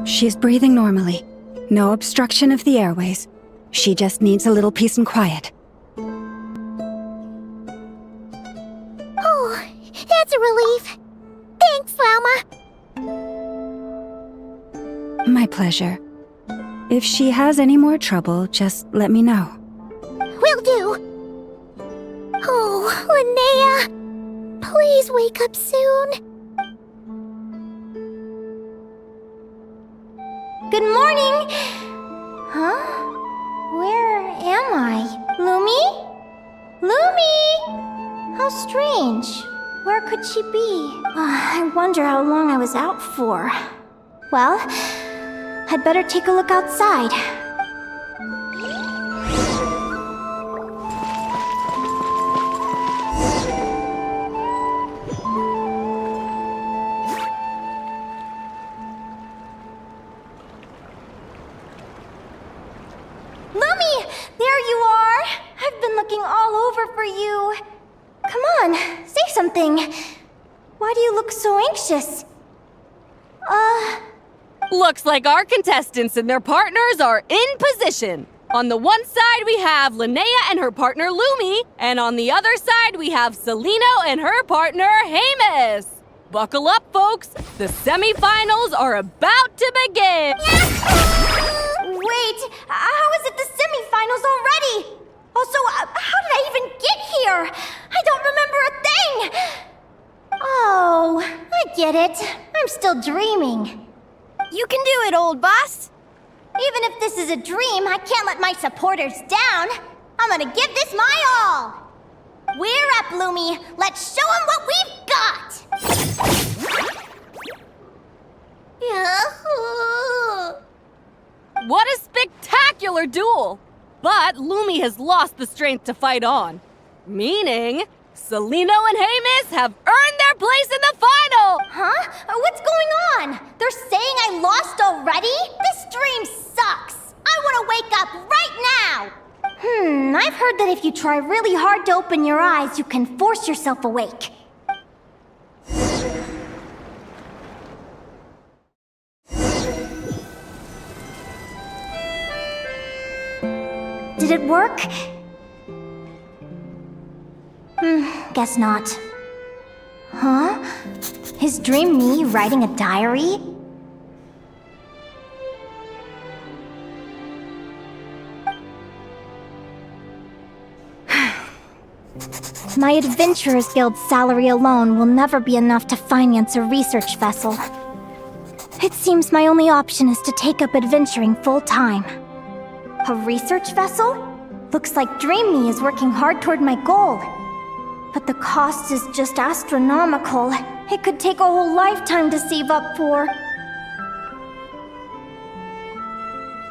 She's breathing normally. No obstruction of the airways. She just needs a little peace and quiet. Oh, that's a relief. Thanks, Llama. My pleasure. If she has any more trouble, just let me know. Will do. Oh, Linnea. Please wake up soon. Good morning! Huh? Where am I? Lumi? Lumi! How strange. Where could she be? I wonder how long I was out for. Well, I'd better take a look outside. Lumi! There you are! I've been looking all over for you. Come on, say something. Why do you look so anxious? Looks like our contestants and their partners are in position. On the one side, we have Linnea and her partner Lumi, and on the other side, we have Celino and her partner Hamus. Buckle up, folks. The semifinals are about to begin. Wait, how is it the semifinals already? Also, how did I even get here? I don't remember a thing. Oh, I get it. I'm still dreaming. You can do it, old boss. Even if this is a dream, I can't let my supporters down. I'm gonna give this my all. We're up, Lumi. Let's show them what we've got. What a spectacular duel! But Lumi has lost the strength to fight on. Meaning, Celino and Hamus have earned their place in the final! Huh? What's going on? They're saying I lost already? This dream sucks! I want to wake up right now! I've heard that if you try really hard to open your eyes, you can force yourself awake. Did it work? Guess not. Huh? Is Dream me writing a diary? My Adventurers Guild salary alone will never be enough to finance a research vessel. It seems my only option is to take up adventuring full-time. A research vessel? Looks like Dream Me is working hard toward my goal. But the cost is just astronomical. It could take a whole lifetime to save up for.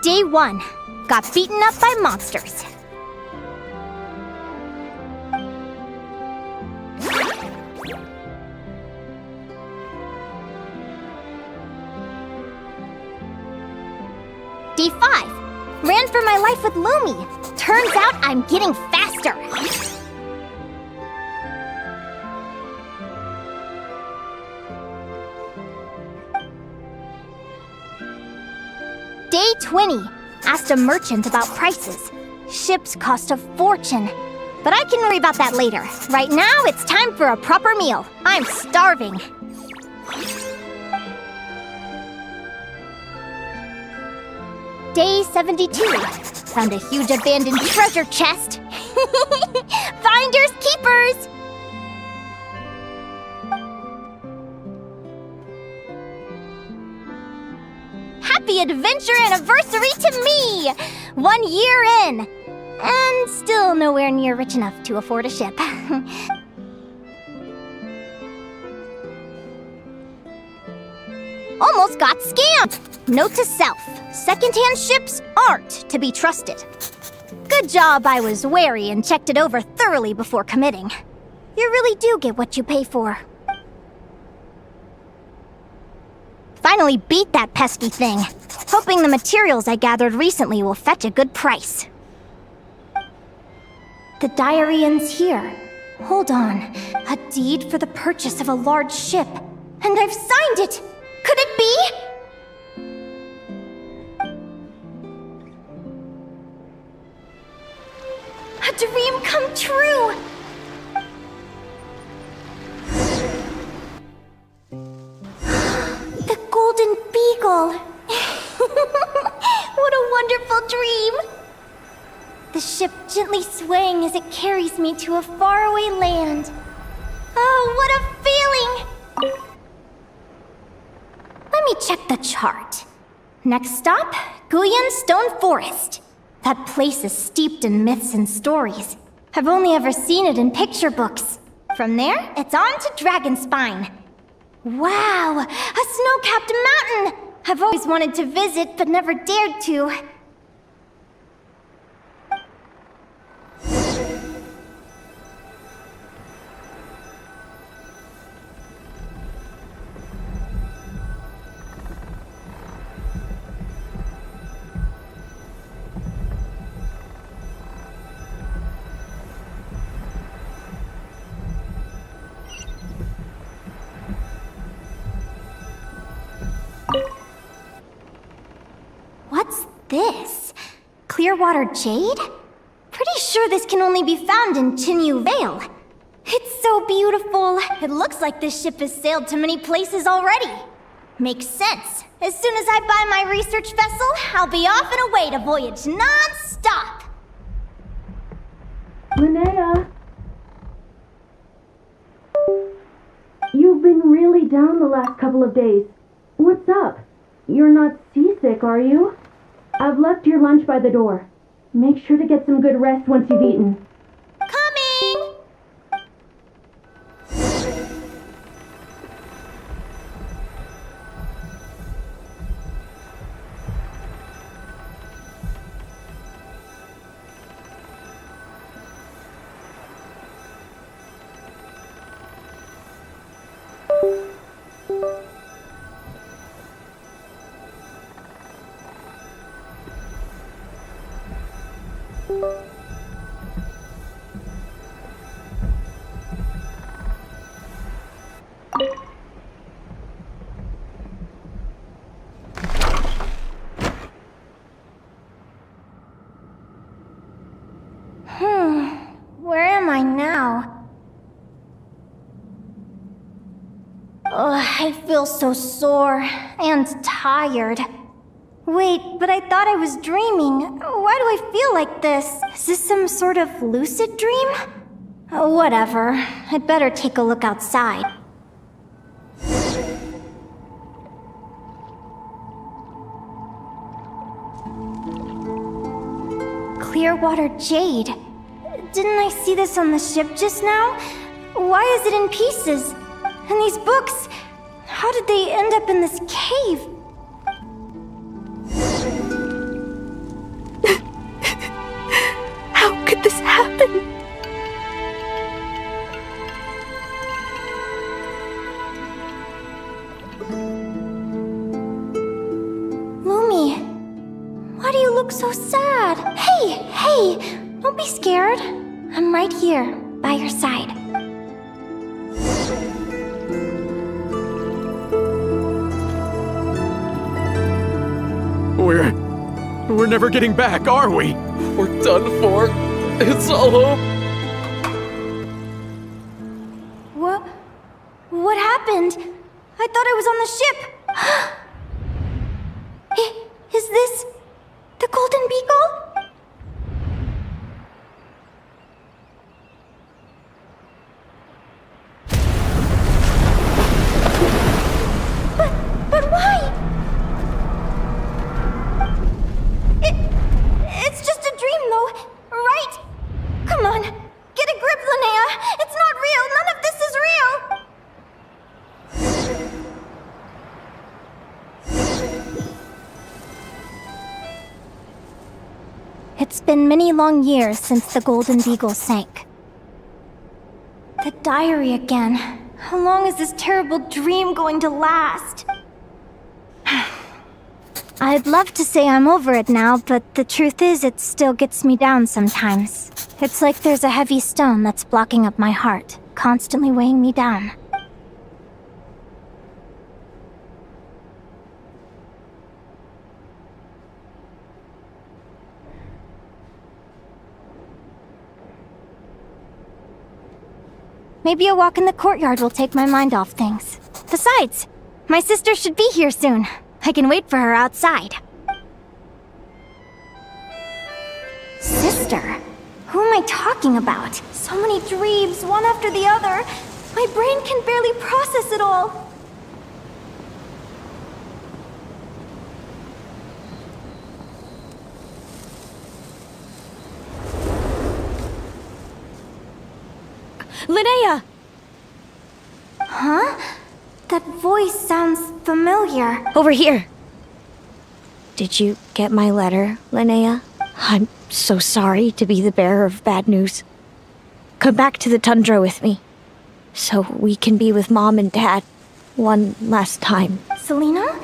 Day 1. Got beaten up by monsters. Day 5. Ran for my life with Lumi. Turns out I'm getting faster. Day 20. Asked a merchant about prices. Ships cost a fortune. But I can worry about that later. Right now, it's time for a proper meal. I'm starving. Day 72. Found a huge abandoned treasure chest. Finders keepers! Happy adventure anniversary to me! 1 year in! And still nowhere near rich enough to afford a ship. Almost got scammed! Note to self, secondhand ships aren't to be trusted. Good job I was wary and checked it over thoroughly before committing. You really do get what you pay for. Finally beat that pesky thing, hoping the materials I gathered recently will fetch a good price. The diary ends here. Hold on, a deed for the purchase of a large ship. And I've signed it! Could it be? come true! The Golden Beagle! What a wonderful dream! The ship gently swaying as it carries me to a faraway land. Oh, what a feeling! Let me check the chart. Next stop, Guyan Stone Forest. That place is steeped in myths and stories. I've only ever seen it in picture books. From there, it's on to Dragonspine. Wow, a snow-capped mountain! I've always wanted to visit, but never dared to. What's this? Clearwater jade? Pretty sure this can only be found in Chinyu Vale. It's so beautiful. It looks like this ship has sailed to many places already. Makes sense. As soon as I buy my research vessel, I'll be off and away to voyage non-stop. Linnea! You've been really down the last couple of days. What's up? You're not seasick, are you? I've left your lunch by the door. Make sure to get some good rest once you've eaten. Coming! Where am I now? I feel so sore and tired. Wait, but I thought I was dreaming. Why do I feel like this? Is this some sort of lucid dream? Whatever. I'd better take a look outside. Clearwater jade. Didn't I see this on the ship just now? Why is it in pieces? And these books, how did they end up in this cave? How could this happen? Lumi, why do you look so sad? Hey, don't be scared. I'm right here, by your side. We're never getting back, are we? We're done for. It's all over. What happened? I thought I was on the ship. Is this the Golden Beagle? But why? It's just a dream, though, right? Come on, get a grip, Linnea. It's not real. None of this is real. It's been many long years since the Golden Beagle sank. The diary again. How long is this terrible dream going to last? I'd love to say I'm over it now, but the truth is it still gets me down sometimes. It's like there's a heavy stone that's blocking up my heart, constantly weighing me down. Maybe a walk in the courtyard will take my mind off things. Besides, my sister should be here soon. I can wait for her outside. Sister? Who am I talking about? So many dreams, one after the other. My brain can barely process it all. Linnea! Huh? That voice sounds familiar. Over here. Did you get my letter, Linnea? I'm so sorry to be the bearer of bad news. Come back to the tundra with me, so we can be with Mom and Dad one last time. Selena?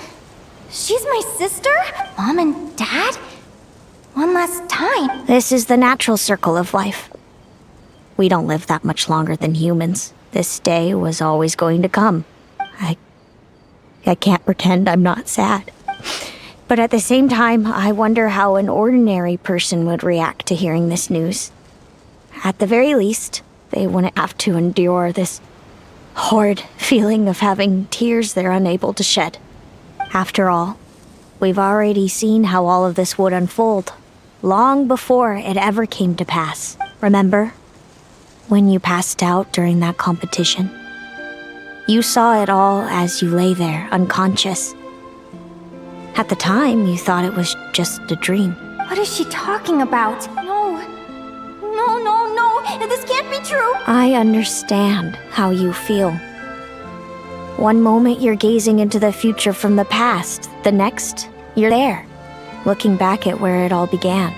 She's my sister? Mom and Dad? One last time. This is the natural circle of life. We don't live that much longer than humans. This day was always going to come. I can't pretend I'm not sad. But at the same time, I wonder how an ordinary person would react to hearing this news. At the very least, they wouldn't have to endure this horrid feeling of having tears they're unable to shed. After all, we've already seen how all of this would unfold, long before it ever came to pass. Remember? When you passed out during that competition? You saw it all as you lay there, unconscious. At the time, you thought it was just a dream. What is she talking about? No. This can't be true. I understand how you feel. One moment you're gazing into the future from the past, the next, you're there, looking back at where it all began.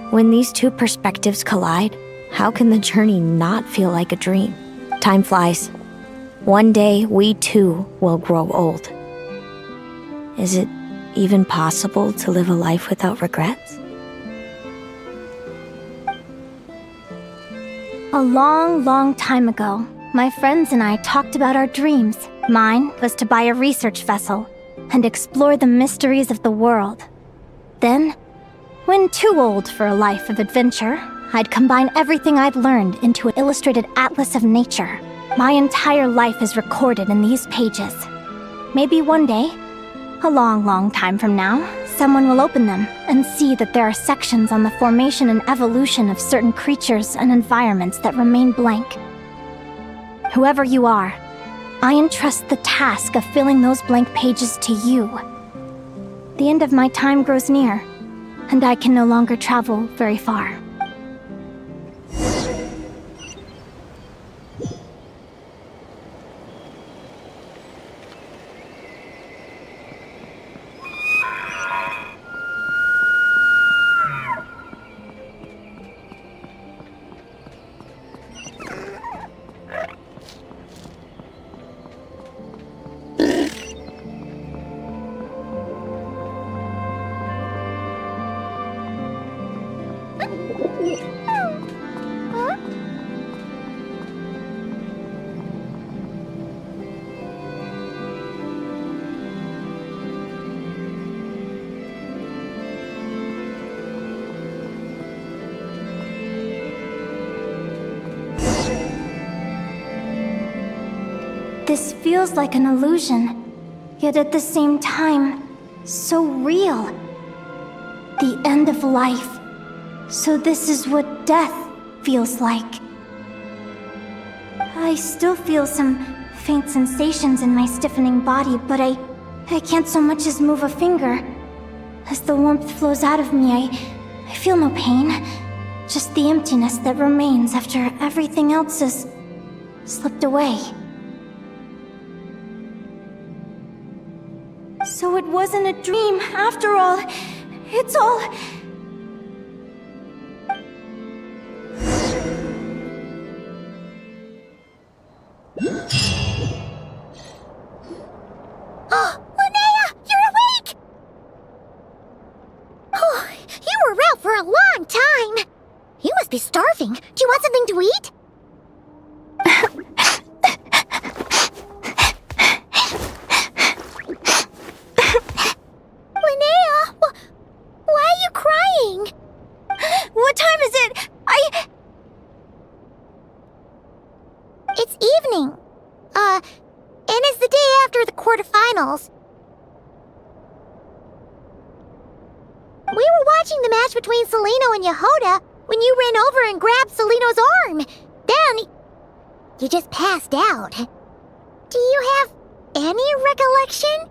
When these two perspectives collide, how can the journey not feel like a dream? Time flies. One day, we too will grow old. Is it even possible to live a life without regrets? A long time ago, my friends and I talked about our dreams. Mine was to buy a research vessel and explore the mysteries of the world. Then, when too old for a life of adventure, I'd combine everything I'd learned into an illustrated atlas of nature. My entire life is recorded in these pages. Maybe one day, a long time from now, someone will open them and see that there are sections on the formation and evolution of certain creatures and environments that remain blank. Whoever you are, I entrust the task of filling those blank pages to you. The end of my time grows near, and I can no longer travel very far. This feels like an illusion, yet at the same time, so real. The end of life. So this is what death feels like. I still feel some faint sensations in my stiffening body, but I can't so much as move a finger. As the warmth flows out of me, I feel no pain. Just the emptiness that remains after everything else has slipped away. So it wasn't a dream, after all. It's all... Oh, Linnea, you're awake! Oh, you were out for a long time. You must be starving. Do you want something to eat? Linnea, why are you crying? What time is it? And it's the day after the quarterfinals. We were watching the match between Celino and Yehoda when you ran over and grabbed Celino's arm. Then, you just passed out. Do you have any recollection?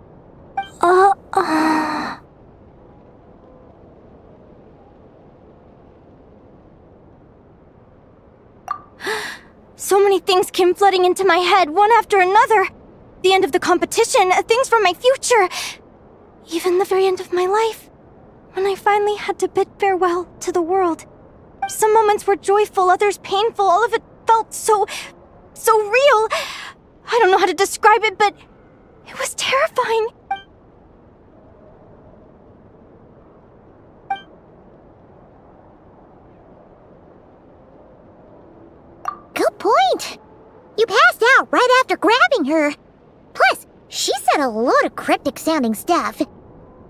So many things came flooding into my head, one after another. The end of the competition, things from my future. Even the very end of my life. When I finally had to bid farewell to the world. Some moments were joyful, others painful. All of it felt so real. I don't know how to describe it, but it was terrifying. Good point. You passed out right after grabbing her. Plus, she said a load of cryptic-sounding stuff.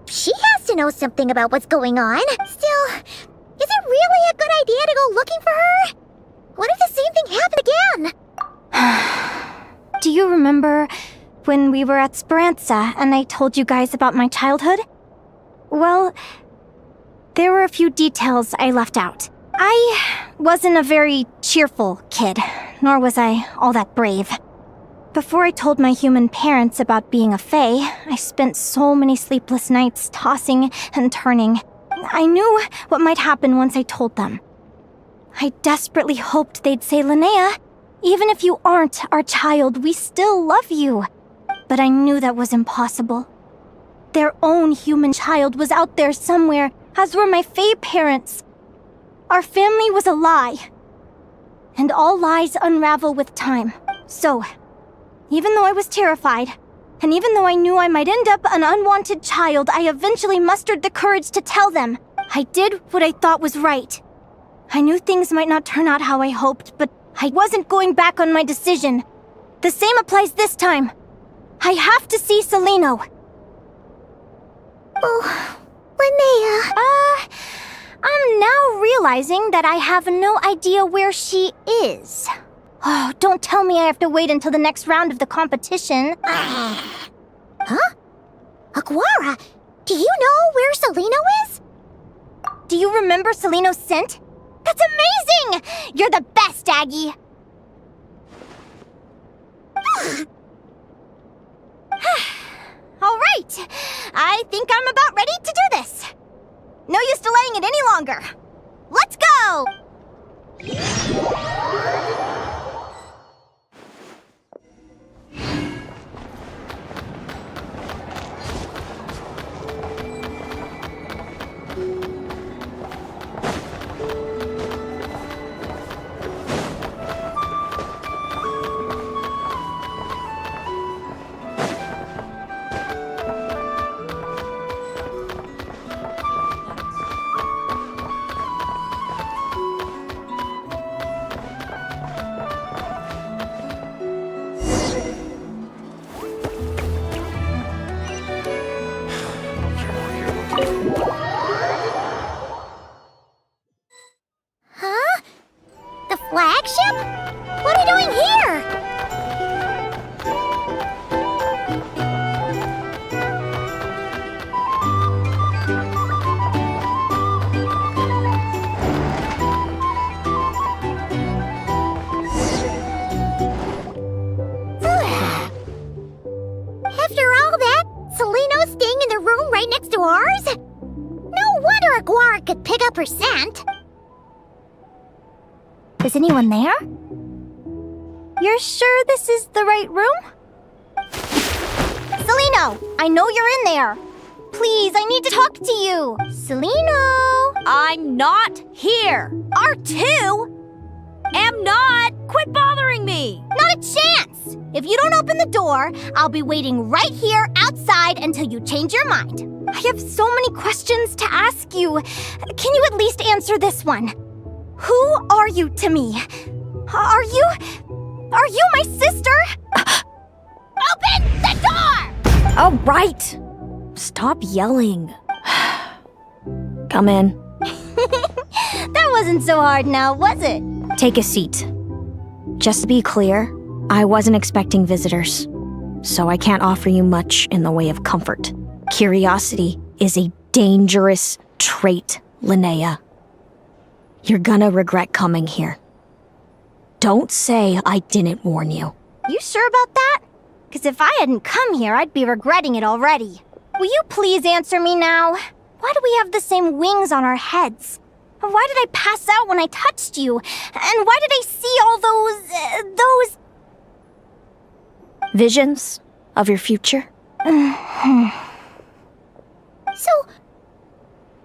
She has to know something about what's going on. Still, is it really a good idea to go looking for her? What if the same thing happened again? Do you remember when we were at Speranza and I told you guys about my childhood? Well, there were a few details I left out. I wasn't a very cheerful kid, nor was I all that brave. Before I told my human parents about being a fae, I spent so many sleepless nights tossing and turning. I knew what might happen once I told them. I desperately hoped they'd say, "Linnea, even if you aren't our child, we still love you." But I knew that was impossible. Their own human child was out there somewhere, as were my fae parents. Our family was a lie. And all lies unravel with time. So, even though I was terrified, and even though I knew I might end up an unwanted child, I eventually mustered the courage to tell them. I did what I thought was right. I knew things might not turn out how I hoped, but I wasn't going back on my decision. The same applies this time. I have to see Celino. Oh, Linnea. I'm now realizing that I have no idea where she is. Oh, don't tell me I have to wait until the next round of the competition. Huh? Aguara, do you know where Celino is? Do you remember Celino's scent? That's amazing! You're the best, Aggie! All right, I think I'm about ready to do this. No use delaying it any longer. Let's go! Huh? The flagship? What are you doing here? After all that, Celino's staying in the room right next to ours? No wonder Aguara could pick up her scent. Is anyone there? You're sure this is the right room? Celino, I know you're in there. Please, I need to talk to you. Celino! I'm not here. R2? Am not. Quit bothering me. Not a chance! If you don't open the door, I'll be waiting right here outside until you change your mind. I have so many questions to ask you. Can you at least answer this one? Who are you to me? Are you my sister? Open the door! All right. Stop yelling. Come in. That wasn't so hard now, was it? Take a seat. Just to be clear, I wasn't expecting visitors, so I can't offer you much in the way of comfort. Curiosity is a dangerous trait, Linnea. You're gonna regret coming here. Don't say I didn't warn you. You sure about that? Because if I hadn't come here, I'd be regretting it already. Will you please answer me now? Why do we have the same wings on our heads? Why did I pass out when I touched you? And why did I see all those... Visions of your future? So,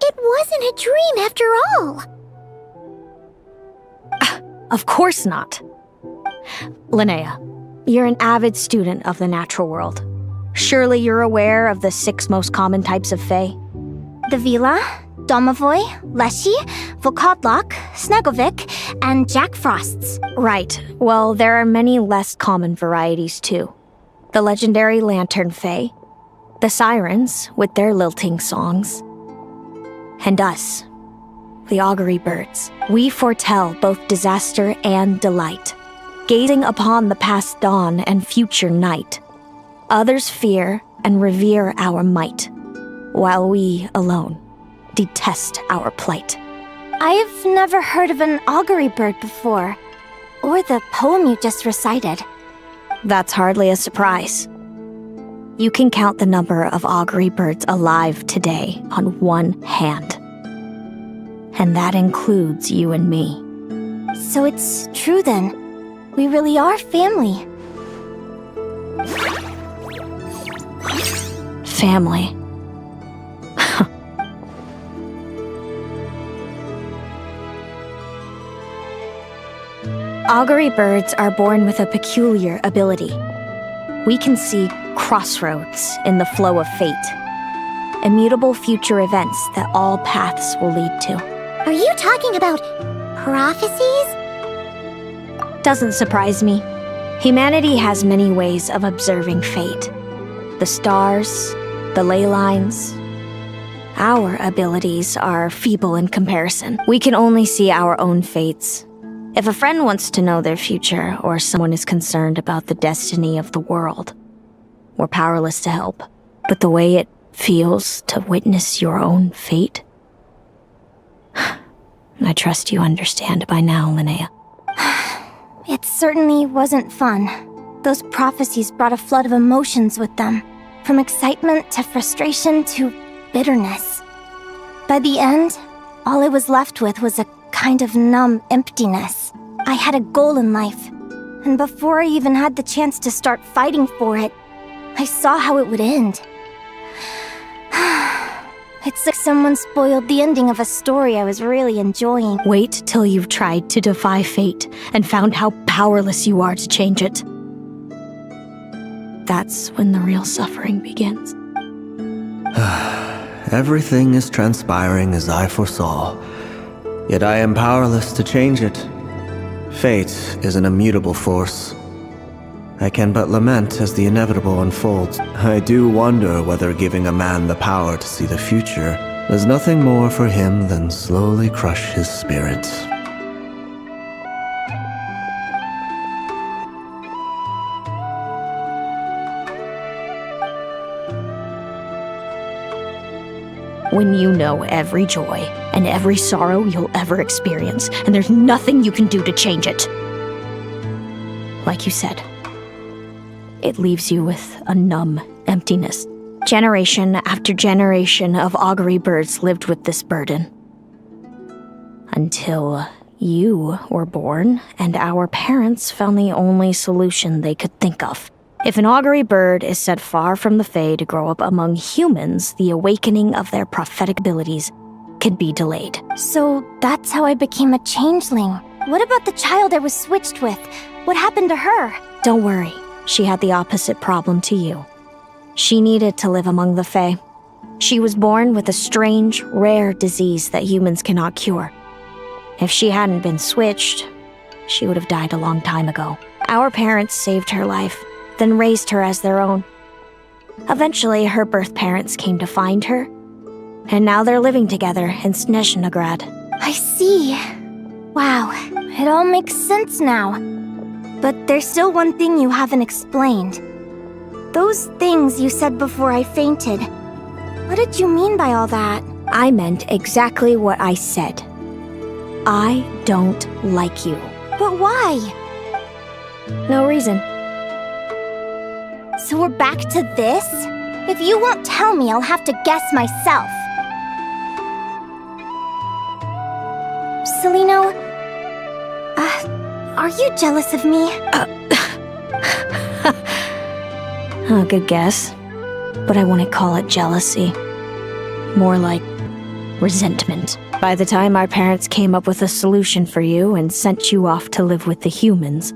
it wasn't a dream after all. Of course not. Linnea, you're an avid student of the natural world. Surely you're aware of the 6 most common types of Fae? The Vila, Domovoy, Leshy, Volkodlok, Snegovic, and Jack Frosts. Right. Well, there are many less common varieties too. The legendary Lantern Fae, the Sirens with their lilting songs, and us, the Augury Birds. We foretell both disaster and delight, gazing upon the past dawn and future night. Others fear and revere our might, while we alone detest our plight. I've never heard of an augury bird before, or the poem you just recited. That's hardly a surprise. You can count the number of augury birds alive today on one hand. And that includes you and me. So it's true then. We really are family. Family. Augury birds are born with a peculiar ability. We can see crossroads in the flow of fate, immutable future events that all paths will lead to. Are you talking about prophecies? Doesn't surprise me. Humanity has many ways of observing fate. The stars, the ley lines. Our abilities are feeble in comparison. We can only see our own fates. If a friend wants to know their future, or someone is concerned about the destiny of the world, we're powerless to help. But the way it feels to witness your own fate, I trust you understand by now, Linnea. It certainly wasn't fun. Those prophecies brought a flood of emotions with them, from excitement to frustration to bitterness. By the end, all I was left with was a kind of numb emptiness. I had a goal in life, and before I even had the chance to start fighting for it, I saw how it would end. It's like someone spoiled the ending of a story I was really enjoying. Wait till you've tried to defy fate and found how powerless you are to change it. That's when the real suffering begins. Everything is transpiring as I foresaw, yet I am powerless to change it. Fate is an immutable force. I can but lament as the inevitable unfolds. I do wonder whether giving a man the power to see the future does nothing more for him than slowly crush his spirit. When you know every joy and every sorrow you'll ever experience, and there's nothing you can do to change it. Like you said, it leaves you with a numb emptiness. Generation after generation of augury birds lived with this burden. Until you were born, and our parents found the only solution they could think of. If an augury bird is set far from the Fae to grow up among humans, the awakening of their prophetic abilities can be delayed. So that's how I became a changeling. What about the child I was switched with? What happened to her? Don't worry, she had the opposite problem to you. She needed to live among the Fae. She was born with a strange, rare disease that humans cannot cure. If she hadn't been switched, she would have died a long time ago. Our parents saved her life, then raised her as their own. Eventually, her birth parents came to find her, and now they're living together in Snezhnograd. I see. Wow, it all makes sense now. But there's still one thing you haven't explained. Those things you said before I fainted. What did you mean by all that? I meant exactly what I said. I don't like you. But why? No reason. So we're back to this? If you won't tell me, I'll have to guess myself. Celino, are you jealous of me? Good guess. But I wouldn't call it jealousy. More like resentment. By the time our parents came up with a solution for you and sent you off to live with the humans,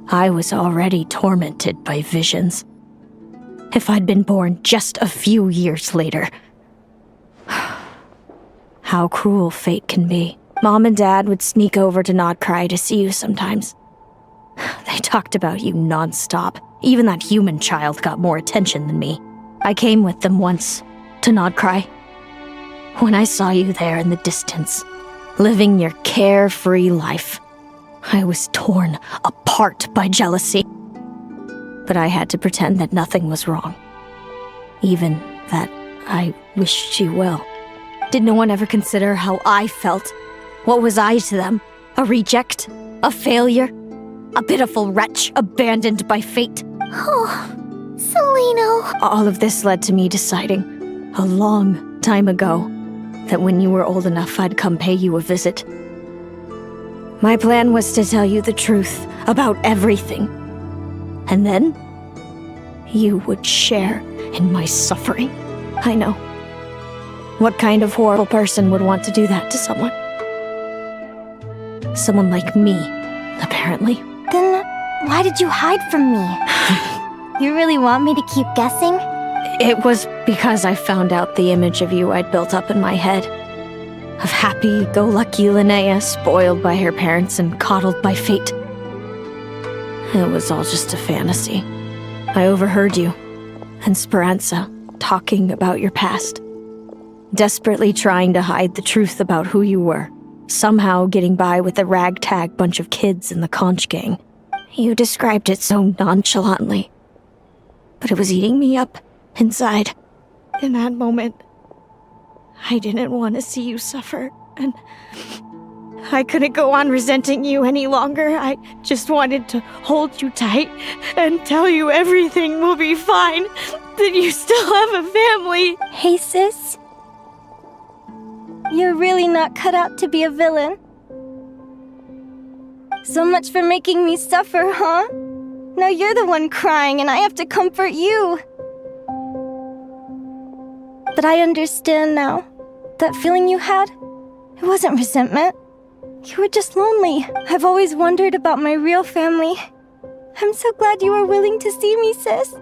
I was already tormented by visions. If I'd been born just a few years later. How cruel fate can be. Mom and Dad would sneak over to Nodcry to see you sometimes. They talked about you nonstop. Even that human child got more attention than me. I came with them once, to Nodcry. When I saw you there in the distance, living your carefree life, I was torn apart by jealousy. But I had to pretend that nothing was wrong. Even that I wished you well. Did no one ever consider how I felt? What was I to them? A reject? A failure? A pitiful wretch abandoned by fate? Oh, Celino. All of this led to me deciding, a long time ago, that when you were old enough, I'd come pay you a visit. My plan was to tell you the truth about everything. And then, you would share in my suffering. I know. What kind of horrible person would want to do that to someone? Someone like me, apparently. Then why did you hide from me? You really want me to keep guessing? It was because I found out the image of you I'd built up in my head. Of happy-go-lucky Linnea, spoiled by her parents and coddled by fate. It was all just a fantasy. I overheard you and Speranza talking about your past. Desperately trying to hide the truth about who you were. Somehow getting by with a ragtag bunch of kids in the conch gang. You described it so nonchalantly. But it was eating me up inside. In that moment, I didn't want to see you suffer, and I couldn't go on resenting you any longer. I just wanted to hold you tight and tell you everything will be fine, that you still have a family. Hey, sis. You're really not cut out to be a villain. So much for making me suffer, huh? Now you're the one crying and I have to comfort you. But I understand now. That feeling you had, it wasn't resentment. You were just lonely. I've always wondered about my real family. I'm so glad you were willing to see me, sis.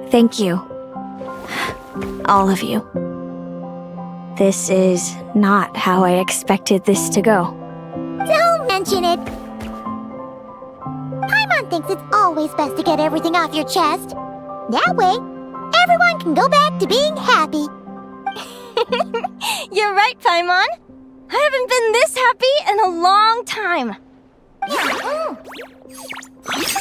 Thank you. All of you. This is not how I expected this to go. Don't mention it. Paimon thinks it's always best to get everything off your chest. That way, everyone can go back to being happy. You're right, Paimon. I haven't been this happy in a long time.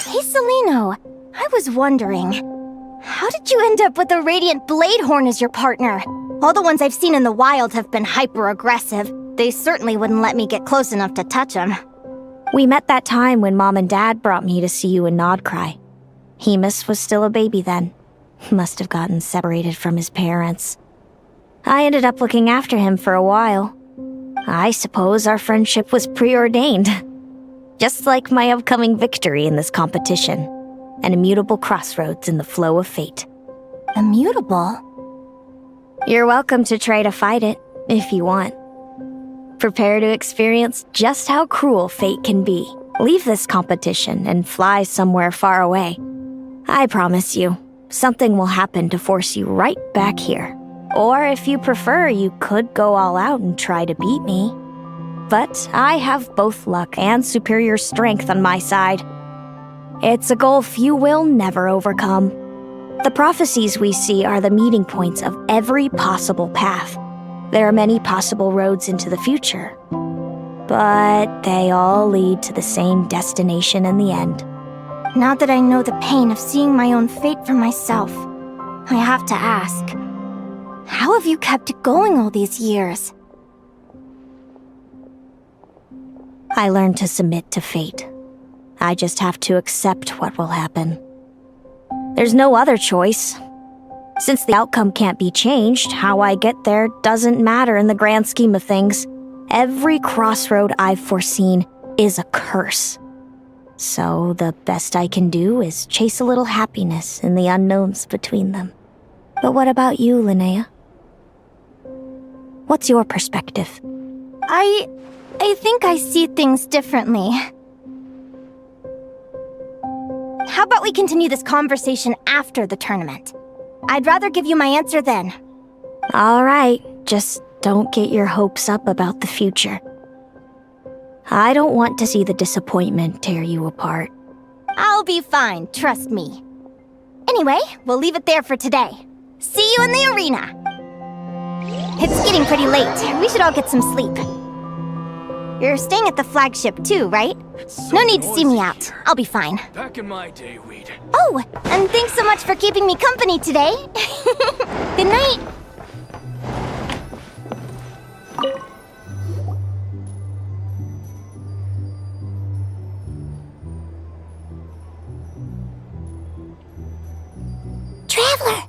Hey, Celino. I was wondering, how did you end up with a Radiant Bladehorn as your partner? All the ones I've seen in the wild have been hyper-aggressive. They certainly wouldn't let me get close enough to touch them. We met that time when Mom and Dad brought me to see you in Nodcry. Hemus was still a baby then. Must have gotten separated from his parents. I ended up looking after him for a while. I suppose our friendship was preordained. Just like my upcoming victory in this competition. An immutable crossroads in the flow of fate. Immutable? You're welcome to try to fight it, if you want. Prepare to experience just how cruel fate can be. Leave this competition and fly somewhere far away. I promise you, something will happen to force you right back here. Or if you prefer, you could go all out and try to beat me. But I have both luck and superior strength on my side. It's a goal few will never overcome. The prophecies we see are the meeting points of every possible path. There are many possible roads into the future, but they all lead to the same destination in the end. Now that I know the pain of seeing my own fate for myself, I have to ask, how have you kept it going all these years? I learned to submit to fate. I just have to accept what will happen. There's no other choice. Since the outcome can't be changed, how I get there doesn't matter in the grand scheme of things. Every crossroad I've foreseen is a curse. So the best I can do is chase a little happiness in the unknowns between them. But what about you, Linnea? What's your perspective? I think I see things differently. How about we continue this conversation after the tournament? I'd rather give you my answer then. All right, just don't get your hopes up about the future. I don't want to see the disappointment tear you apart. I'll be fine, trust me. Anyway, we'll leave it there for today. See you in the arena! It's getting pretty late. We should all get some sleep. You're staying at the flagship too, right? No need to see me out. I'll be fine. Back in my day, we'd... Oh, and thanks so much for keeping me company today. Good night. Traveler,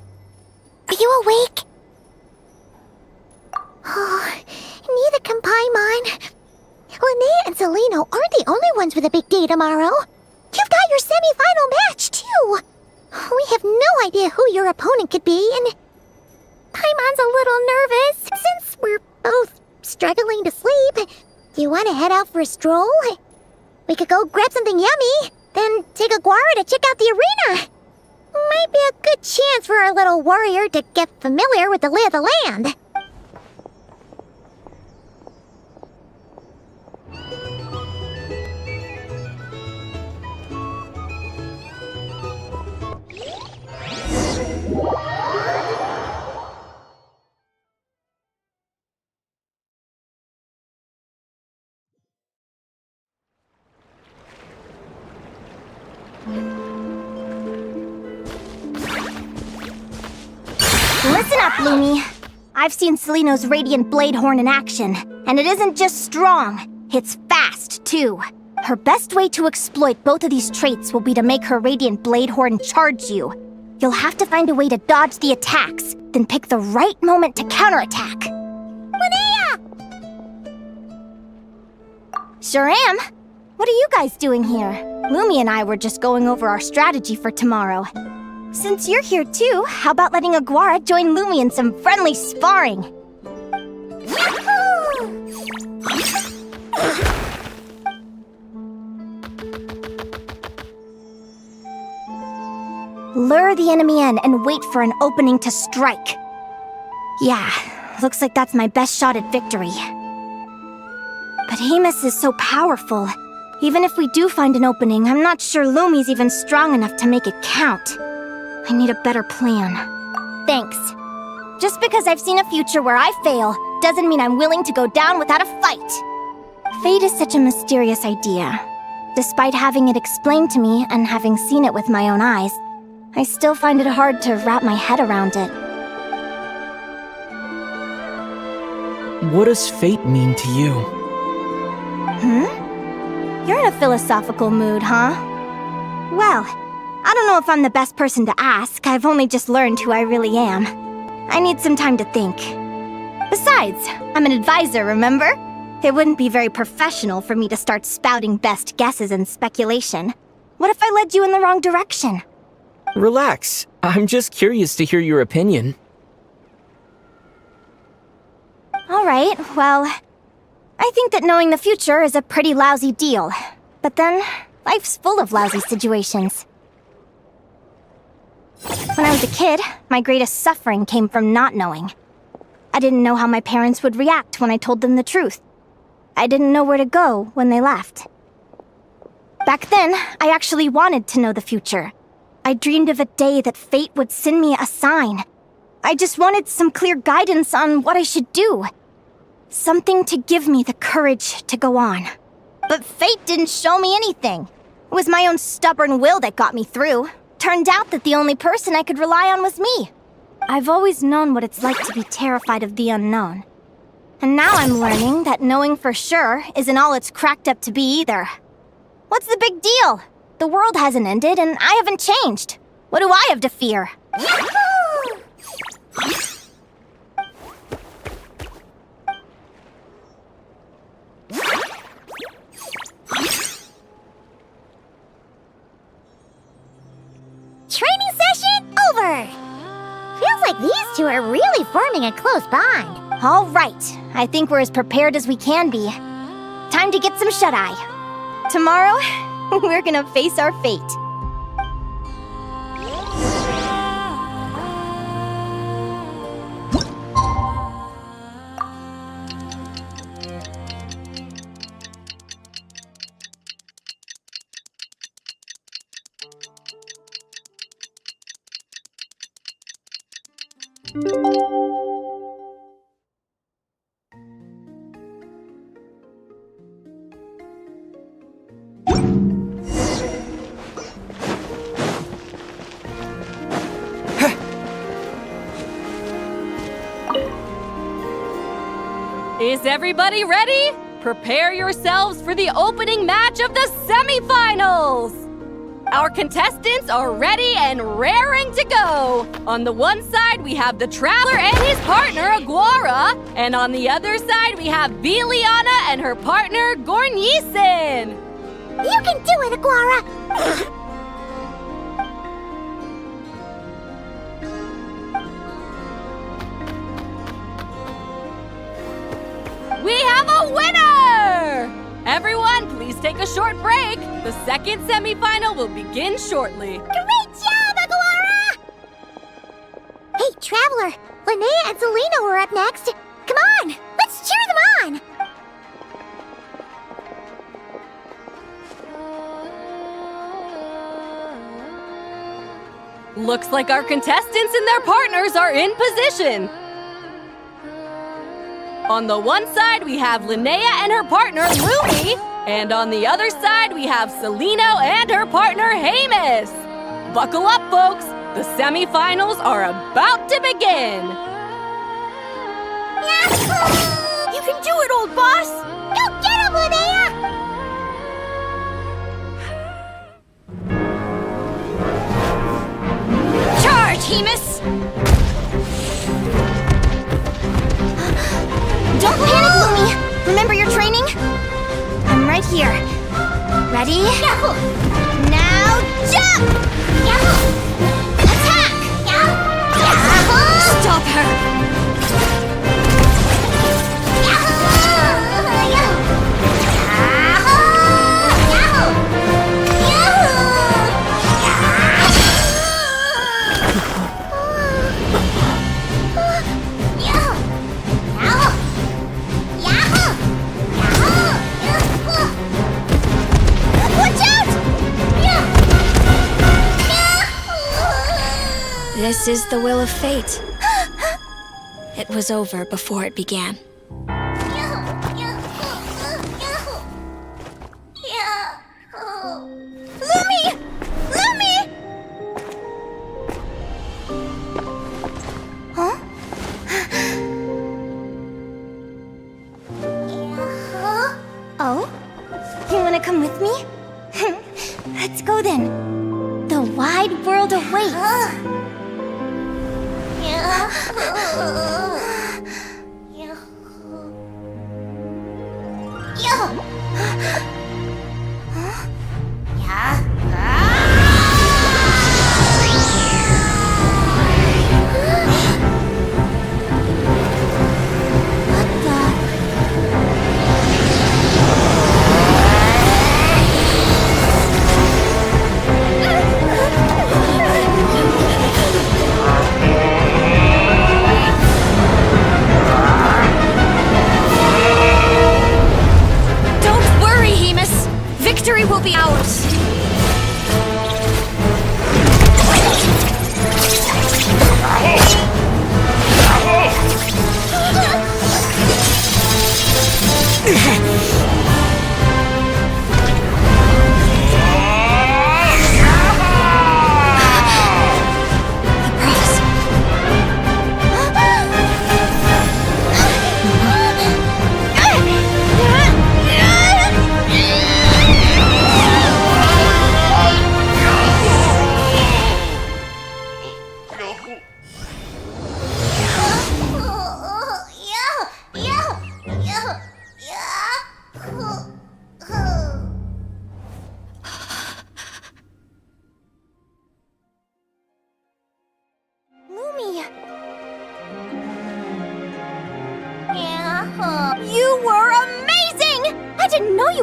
are you awake? Oh, neither can Paimon. Linnea and Celino aren't the only ones with a big day tomorrow. You've got your semi-final match, too. We have no idea who your opponent could be, and Paimon's a little nervous. Since we're both struggling to sleep, do you want to head out for a stroll? We could go grab something yummy, then take a guara to check out the arena. Might be a good chance for our little warrior to get familiar with the lay of the land. Listen up, Lumi. I've seen Celino's Radiant Bladehorn in action, and it isn't just strong, it's fast, too. Her best way to exploit both of these traits will be to make her Radiant Bladehorn charge you. You'll have to find a way to dodge the attacks, then pick the right moment to counterattack. Linnea! Sure am. What are you guys doing here? Lumi and I were just going over our strategy for tomorrow. Since you're here too, how about letting Aguara join Lumi in some friendly sparring? Lure the enemy in and wait for an opening to strike. Yeah, looks like that's my best shot at victory. But Amos is so powerful. Even if we do find an opening, I'm not sure Lumi's even strong enough to make it count. I need a better plan. Thanks. Just because I've seen a future where I fail, doesn't mean I'm willing to go down without a fight. Fate is such a mysterious idea. Despite having it explained to me and having seen it with my own eyes, I still find it hard to wrap my head around it. What does fate mean to you? You're in a philosophical mood, huh? Well, I don't know if I'm the best person to ask. I've only just learned who I really am. I need some time to think. Besides, I'm an advisor, remember? It wouldn't be very professional for me to start spouting best guesses and speculation. What if I led you in the wrong direction? Relax. I'm just curious to hear your opinion. Alright, well, I think that knowing the future is a pretty lousy deal. But then, life's full of lousy situations. When I was a kid, my greatest suffering came from not knowing. I didn't know how my parents would react when I told them the truth. I didn't know where to go when they left. Back then, I actually wanted to know the future. I dreamed of a day that fate would send me a sign. I just wanted some clear guidance on what I should do. Something to give me the courage to go on. But fate didn't show me anything. It was my own stubborn will that got me through. Turned out that the only person I could rely on was me. I've always known what it's like to be terrified of the unknown. And now I'm learning that knowing for sure isn't all it's cracked up to be either. What's the big deal? The world hasn't ended and I haven't changed. What do I have to fear? Yahoo! Training session over! Feels like these two are really forming a close bond. All right, I think we're as prepared as we can be. Time to get some shut-eye. Tomorrow, we're gonna face our fate. Is everybody ready? Prepare yourselves for the opening match of the semifinals! Our contestants are ready and raring to go! On the one side, we have the Traveler and his partner, Aguara. And on the other side, we have Viliana and her partner, Gornisen. You can do it, Aguara! We have a winner! Everyone, please take a short break. The second semifinal will begin shortly. Great job, Aguara! Hey, Traveler, Linnea and Zelina were up next. Come on, let's cheer them on! Looks like our contestants and their partners are in position. On the one side, we have Linnea and her partner, Lumi. And on the other side, we have Celino and her partner, Hamus. Buckle up, folks. The semifinals are about to begin. Yahoo! You can do it, old boss! Go get him, Linnea! Charge, Hamus! Don't panic, Lumi! Remember your training? I'm right here. Ready? Yahoo! Now jump! Yahoo! Attack! Yahoo! Stop her! Yahoo! Yahoo! Yahoo! This is the will of fate. It was over before it began. Lumi! Lumi! Huh? Oh? You wanna come with me? Let's go then. The wide world awaits.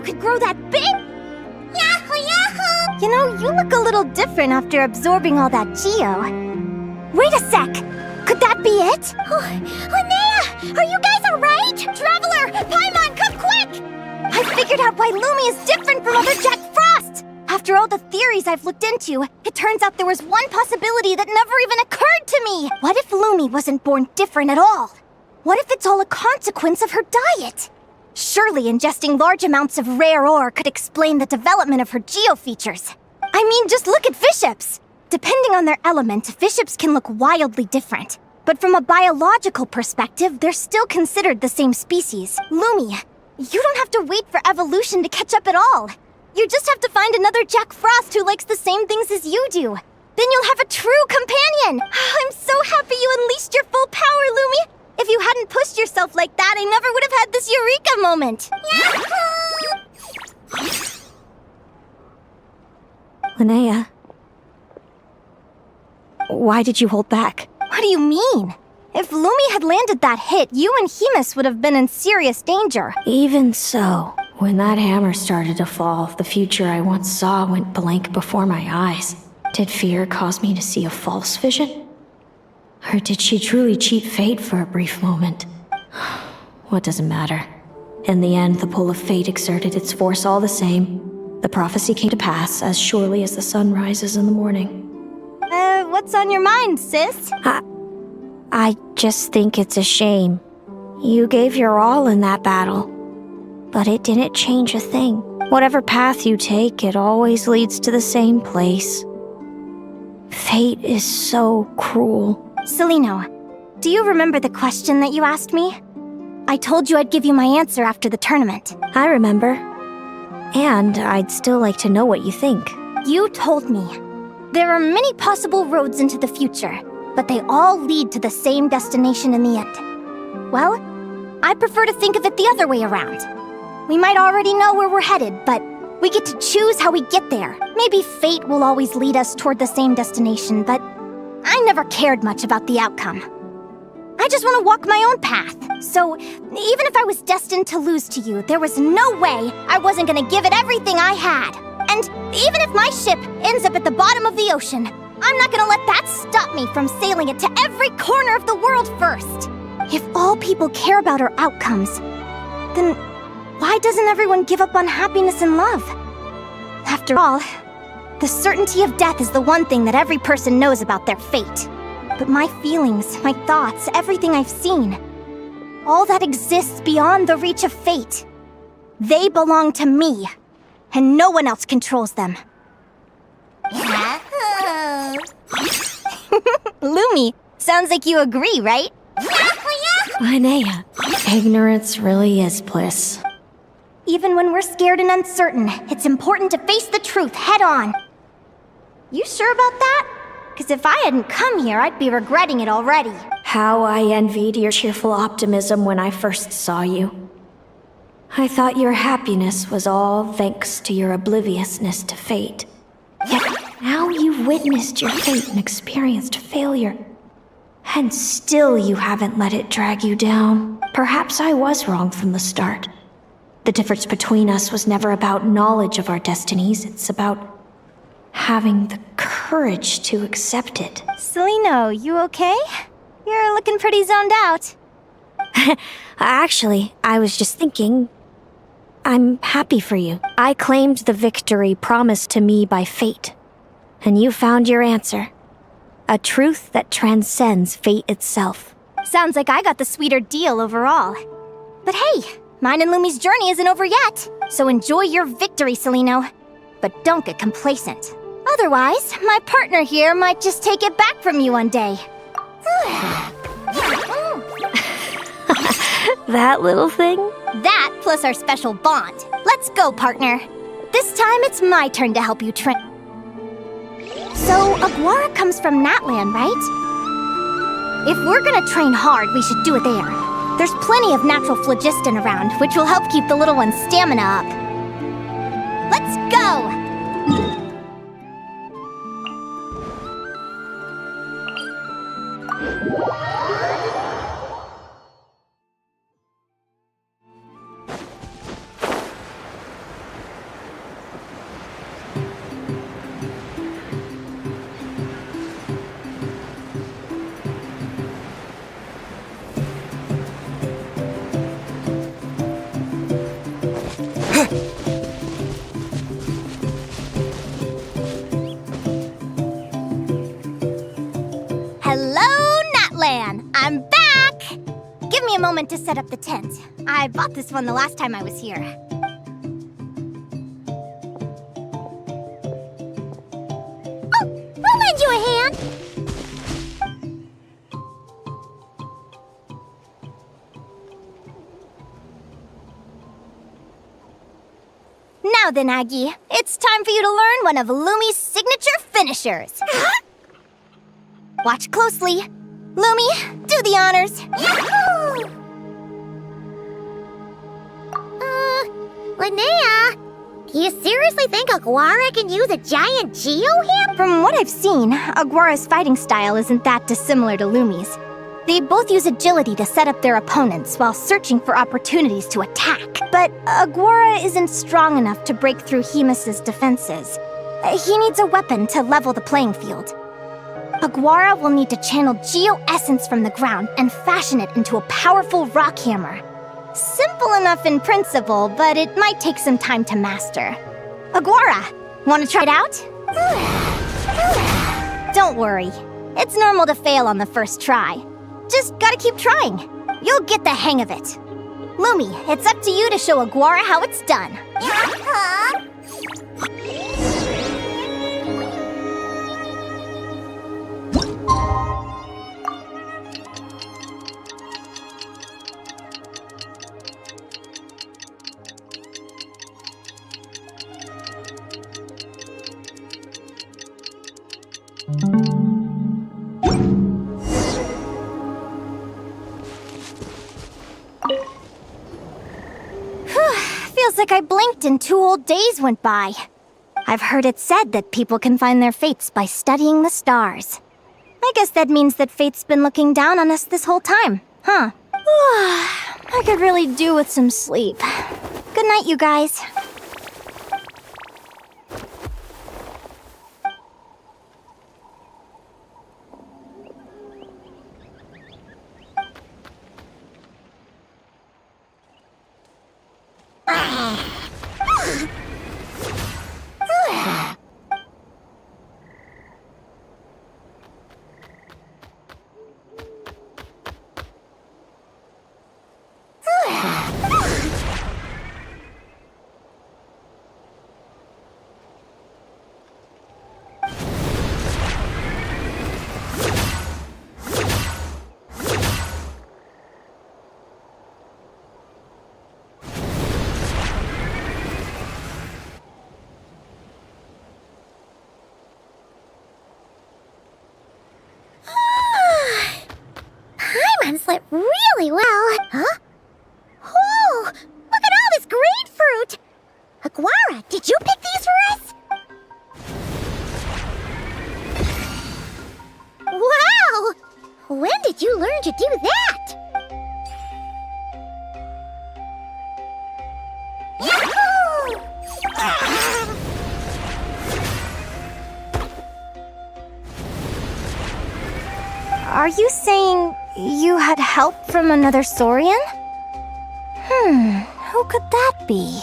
could grow that big! Yahoo, yahoo! You know, you look a little different after absorbing all that Geo. Wait a sec! Could that be it? Linnea! Are you guys alright? Traveler! Paimon, come quick! I figured out why Lumi is different from other Jack Frost! After all the theories I've looked into, it turns out there was one possibility that never even occurred to me! What if Lumi wasn't born different at all? What if it's all a consequence of her diet? Surely ingesting large amounts of rare ore could explain the development of her geofeatures. I mean, just look at fiships! Depending on their element, fiships can look wildly different. But from a biological perspective, they're still considered the same species. Lumi, you don't have to wait for evolution to catch up at all. You just have to find another Jack Frost who likes the same things as you do. Then you'll have a true companion! I'm so happy you unleashed your full power, Lumi! If you hadn't pushed yourself like that, I never would have had this eureka moment! Yahoo! Linnea. Why did you hold back? What do you mean? If Lumi had landed that hit, you and Hemus would have been in serious danger. Even so, when that hammer started to fall, the future I once saw went blank before my eyes. Did fear cause me to see a false vision? Or did she truly cheat fate for a brief moment? What does it matter? In the end, the pull of fate exerted its force all the same. The prophecy came to pass as surely as the sun rises in the morning. What's on your mind, sis? I just think it's a shame. You gave your all in that battle, but it didn't change a thing. Whatever path you take, it always leads to the same place. Fate is so cruel. Celino, do you remember the question that you asked me? I told you I'd give you my answer after the tournament. I remember. And I'd still like to know what you think. You told me. There are many possible roads into the future, but they all lead to the same destination in the end. Well, I prefer to think of it the other way around. We might already know where we're headed, but we get to choose how we get there. Maybe fate will always lead us toward the same destination, but I never cared much about the outcome. I just want to walk my own path. So, even if I was destined to lose to you, there was no way I wasn't gonna give it everything I had. And even if my ship ends up at the bottom of the ocean, I'm not gonna let that stop me from sailing it to every corner of the world first. If all people care about are outcomes, then why doesn't everyone give up on happiness and love? After all, the certainty of death is the one thing that every person knows about their fate. But my feelings, my thoughts, everything I've seen, all that exists beyond the reach of fate, they belong to me, and no one else controls them. Lumi, sounds like you agree, right? Linnea, ignorance really is bliss. Even when we're scared and uncertain, it's important to face the truth head on. You sure about that? Because if I hadn't come here, I'd be regretting it already. How I envied your cheerful optimism when I first saw you. I thought your happiness was all thanks to your obliviousness to fate. Yet now you've witnessed your fate and experienced failure. And still you haven't let it drag you down. Perhaps I was wrong from the start. The difference between us was never about knowledge of our destinies, it's about having the courage to accept it. Celino, you okay? You're looking pretty zoned out. Actually, I was just thinking, I'm happy for you. I claimed the victory promised to me by fate, and you found your answer. A truth that transcends fate itself. Sounds like I got the sweeter deal overall. But hey, mine and Lumi's journey isn't over yet, so enjoy your victory, Celino. But don't get complacent. Otherwise, my partner here might just take it back from you one day. That little thing? That plus our special bond. Let's go, partner. This time it's my turn to help you train. So, Aguara comes from Natlan, right? If we're gonna train hard, we should do it there. There's plenty of natural phlogiston around, which will help keep the little one's stamina up. Let's go! moment to set up the tent. I bought this one the last time I was here. Oh, I'll lend you a hand. Now then, Aggie, it's time for you to learn one of Lumi's signature finishers. Watch closely. Lumi, do the honors. Yahoo! Linnea, you seriously think Aguara can use a giant geo-hip? From what I've seen, Aguara's fighting style isn't that dissimilar to Lumi's. They both use agility to set up their opponents while searching for opportunities to attack. But Aguara isn't strong enough to break through Hemus's defenses. He needs a weapon to level the playing field. Aguara will need to channel Geo-Essence from the ground and fashion it into a powerful rock hammer. Simple enough in principle, but it might take some time to master. Aguara, want to try it out? Don't worry. It's normal to fail on the first try. Just gotta keep trying. You'll get the hang of it. Lumi, it's up to you to show Aguara how it's done. Feels like I blinked and 2 whole days went by. I've heard it said that people can find their fates by studying the stars. I guess that means that fate's been looking down on us this whole time, huh? I could really do with some sleep. Good night, you guys. Paimon slept really well. Huh? Oh, look at all this grapefruit! Aguara, did you pick these for us? Wow! When did you learn to do that? Yahoo! Are you saying you had help from another Saurian? Who could that be?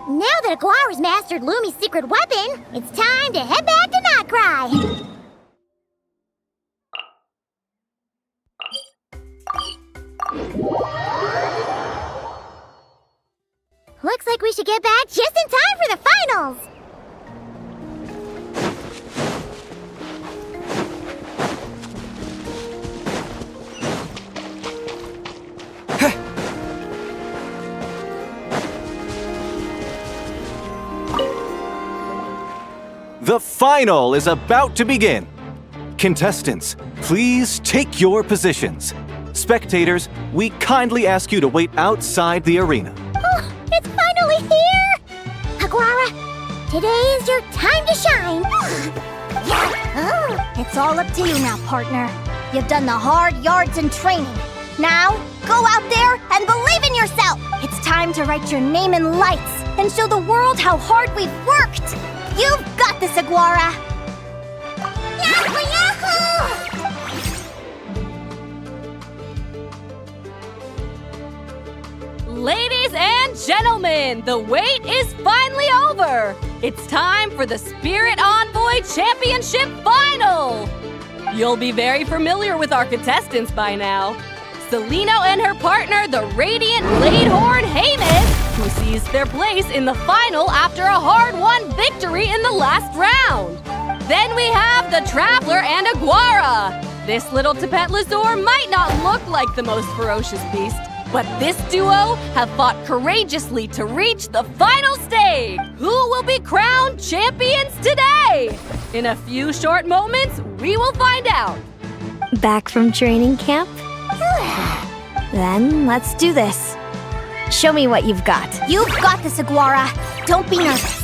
Now that Aguara's mastered Lumi's secret weapon, it's time to head back to Notcry. Looks like we should get back just in time for the finals. The final is about to begin. Contestants, please take your positions. Spectators, we kindly ask you to wait outside the arena. Oh, it's finally here! Aguara, today is your time to shine. It's all up to you now, partner. You've done the hard yards in training. Now, go out there and believe in yourself! It's time to write your name in lights and show the world how hard we've worked! You've got this, Aguara! Yahoo! Yahoo! Ladies and gentlemen, the wait is finally over! It's time for the Spirit Envoy Championship Final! You'll be very familiar with our contestants by now. Celino and her partner, the Radiant Bladehorn Haymis, who seized their place in the final after a hard-won victory in the last round. Then we have the Traveler and Aguara. This little Tepetlasaur might not look like the most ferocious beast, but this duo have fought courageously to reach the final stage. Who will be crowned champions today? In a few short moments, we will find out. Back from training camp? Then let's do this. Show me what you've got. You've got this, Aguara. Don't be nervous.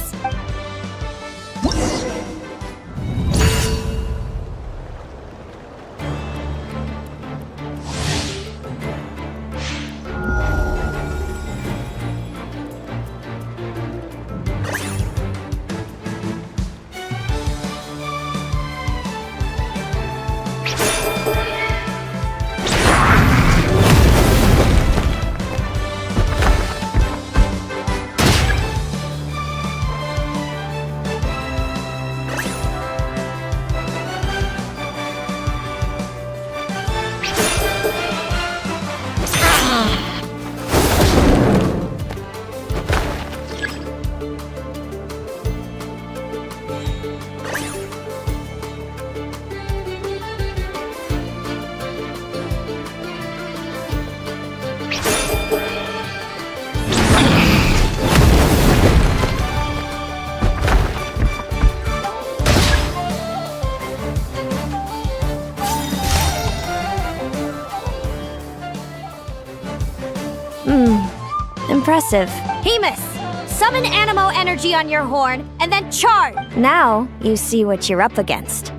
Impressive. Haymis, summon Animo energy on your horn, and then charge! Now you see what you're up against.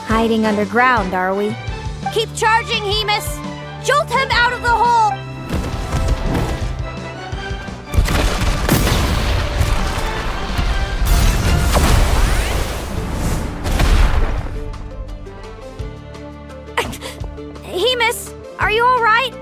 Hiding underground, are we? Keep charging, Haymis! Jolt him out of the hole! Haymis, are you all right?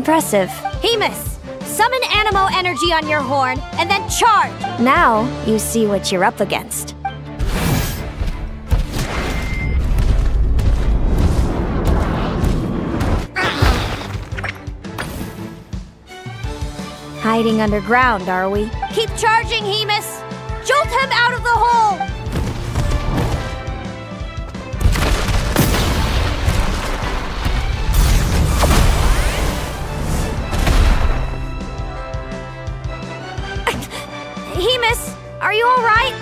impressive. Hemus, summon Animo energy on your horn, and then charge! Now you see what you're up against. Hiding underground, are we? Keep charging, Hemus! Jolt him out of the hole! Hemus, are you alright?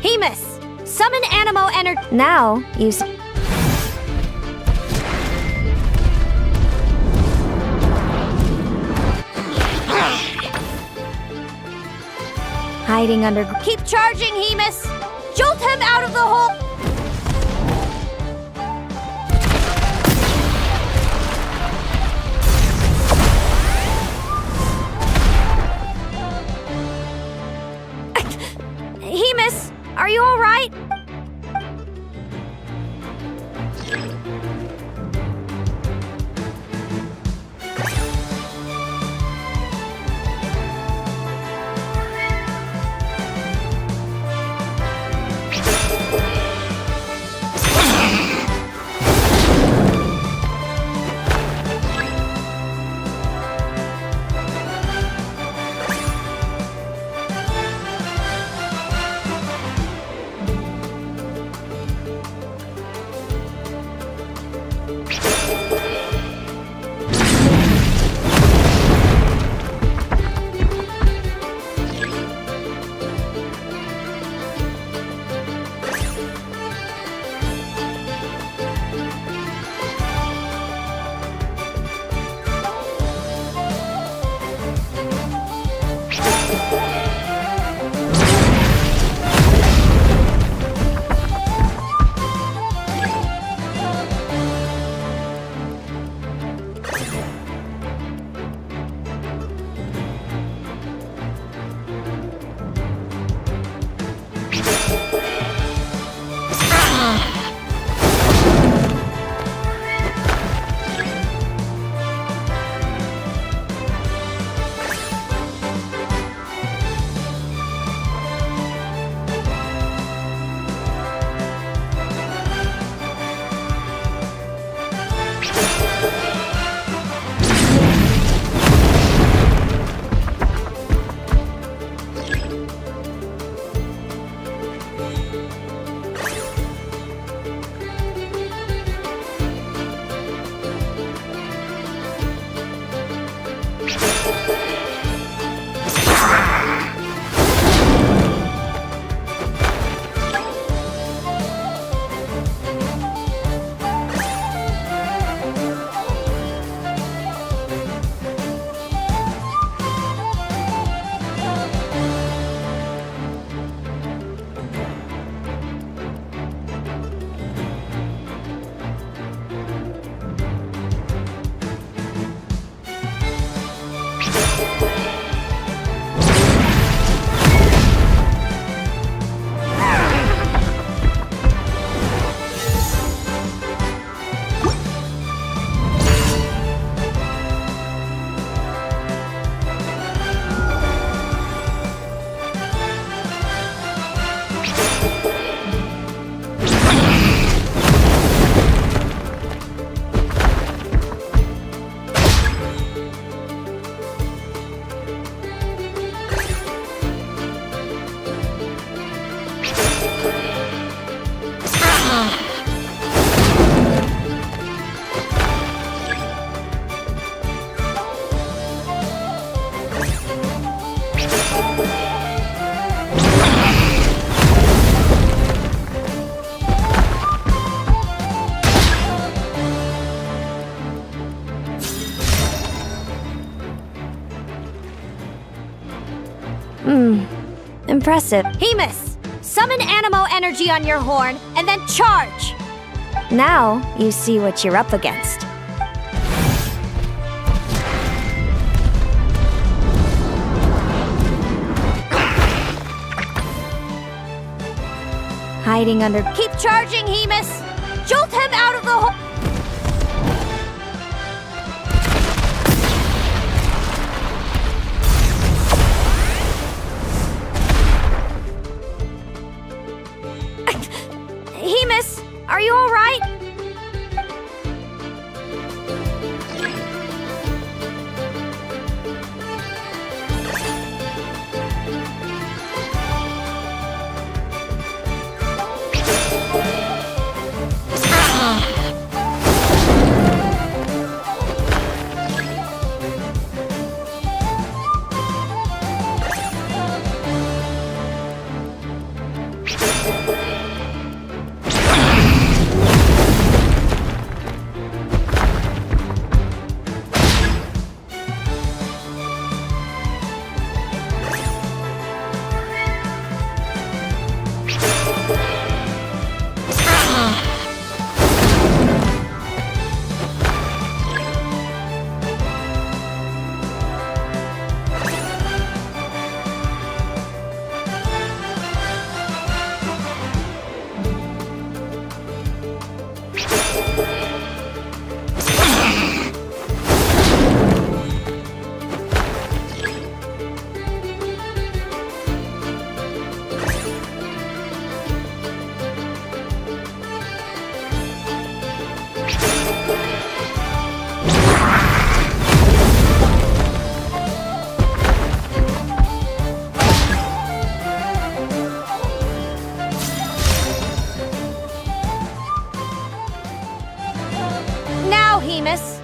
Hemus, summon Animo energy. Now you see. Hiding under. Keep charging, Hemus! Jolt him out of the hole! Hemus, are you alright? impressive. Hemus, summon Animo energy on your horn, and then charge! Now you see what you're up against. Hiding under... Keep charging, Hemus! Jolt him out of the hole! Hemus, are you alright? Hemus.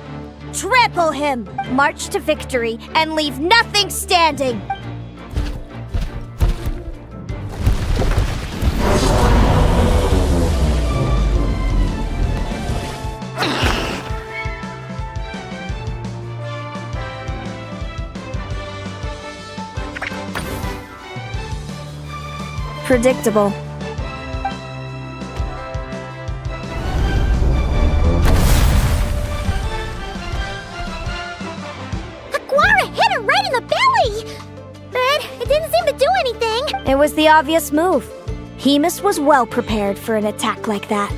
Trample him! March to victory and leave nothing standing! Predictable. It was the obvious move. Hemus was well prepared for an attack like that.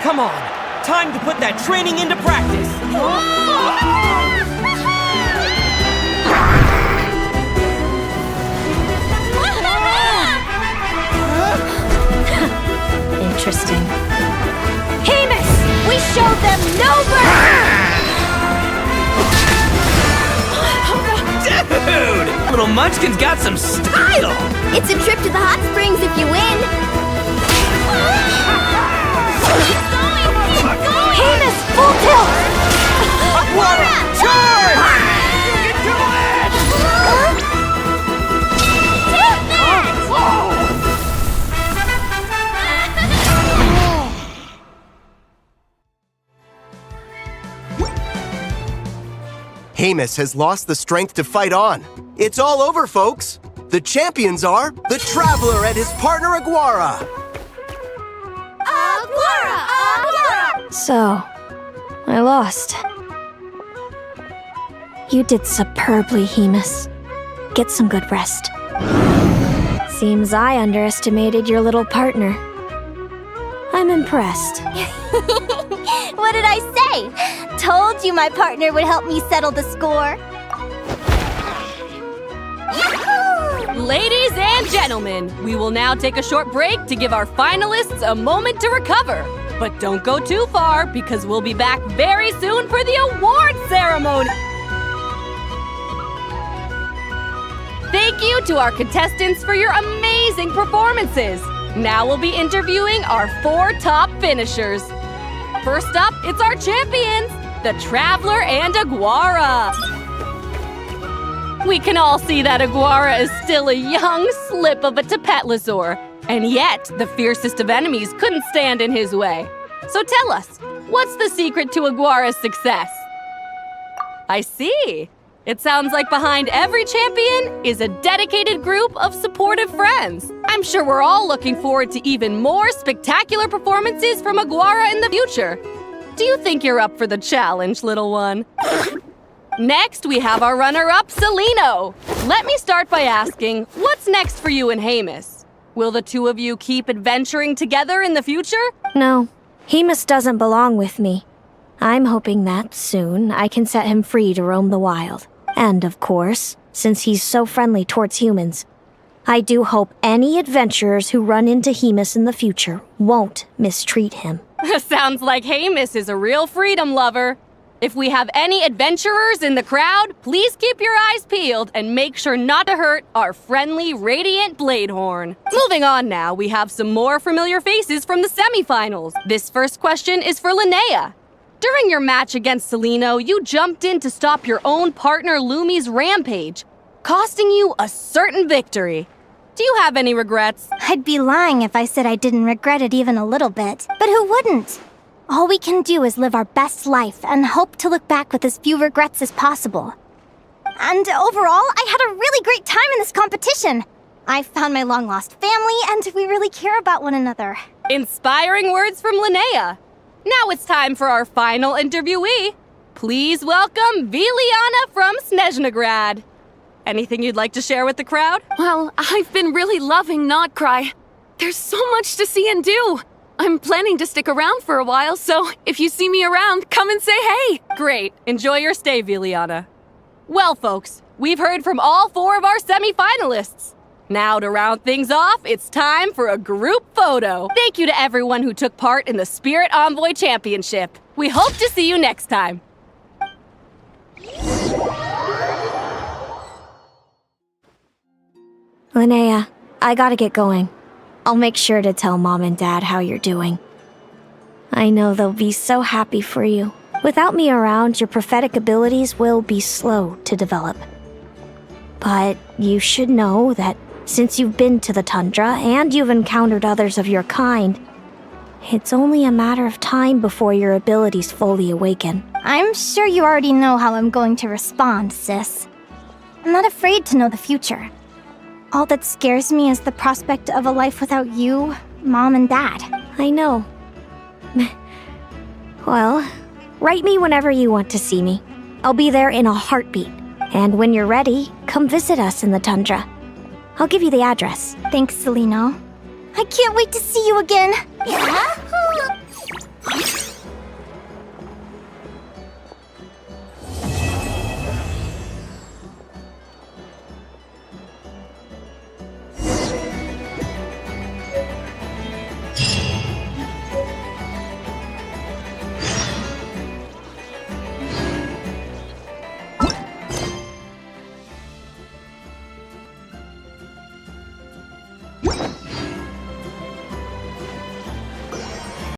Come on! Time to put that training into practice! Interesting. Hemus! We showed them no Dude! Little Munchkin's got some style! It's a trip to the hot springs if you win! Hemus, full tilt! Aquara, charge! You can do it! Hemus has lost the strength to fight on. It's all over, folks. The champions are the Traveler and his partner Aguara. Aguara! So, I lost. You did superbly, Hemus. Get some good rest. Seems I underestimated your little partner. I'm impressed. What did I say? Told you my partner would help me settle the score. Yahoo! Ladies and gentlemen, we will now take a short break to give our finalists a moment to recover. But don't go too far, because we'll be back very soon for the award ceremony. Thank you to our contestants for your amazing performances. Now we'll be interviewing our 4 top finishers. First up, it's our champions, the Traveler and Aguara. We can all see that Aguara is still a young slip of a Tapetlosaur, and yet the fiercest of enemies couldn't stand in his way. So tell us, what's the secret to Aguara's success? I see. It sounds like behind every champion is a dedicated group of supportive friends. I'm sure we're all looking forward to even more spectacular performances from Aguara in the future. Do you think you're up for the challenge, little one? Next, we have our runner-up, Celino. Let me start by asking, what's next for you and Hamus? Will the two of you keep adventuring together in the future? No, Hamus doesn't belong with me. I'm hoping that soon I can set him free to roam the wild. And of course, since he's so friendly towards humans, I do hope any adventurers who run into Hamus in the future won't mistreat him. Sounds like Hamus is a real freedom lover. If we have any adventurers in the crowd, please keep your eyes peeled and make sure not to hurt our friendly Radiant Bladehorn. Moving on now, we have some more familiar faces from the semifinals. This first question is for Linnea. During your match against Celino, you jumped in to stop your own partner Lumi's rampage, costing you a certain victory. Do you have any regrets? I'd be lying if I said I didn't regret it even a little bit. But who wouldn't? All we can do is live our best life and hope to look back with as few regrets as possible. And overall, I had a really great time in this competition. I found my long-lost family, and we really care about one another. Inspiring words from Linnea. Now it's time for our final interviewee. Please welcome Viliana from Snezhnegrad. Anything you'd like to share with the crowd? Well, I've been really loving Notcry. There's so much to see and do. I'm planning to stick around for a while, so if you see me around, come and say hey. Great. Enjoy your stay, Viliana. Well, folks, we've heard from all 4 of our semi-finalists. Now, to round things off, it's time for a group photo. Thank you to everyone who took part in the Spirit Envoy Championship. We hope to see you next time. Linnea, I gotta get going. I'll make sure to tell Mom and Dad how you're doing. I know they'll be so happy for you. Without me around, your prophetic abilities will be slow to develop. But you should know that since you've been to the tundra and you've encountered others of your kind, it's only a matter of time before your abilities fully awaken. I'm sure you already know how I'm going to respond, sis. I'm not afraid to know the future. All that scares me is the prospect of a life without you, Mom, and Dad. I know. Well, write me whenever you want to see me. I'll be there in a heartbeat. And when you're ready, come visit us in the tundra. I'll give you the address. Thanks, Celino. I can't wait to see you again. Yahoo!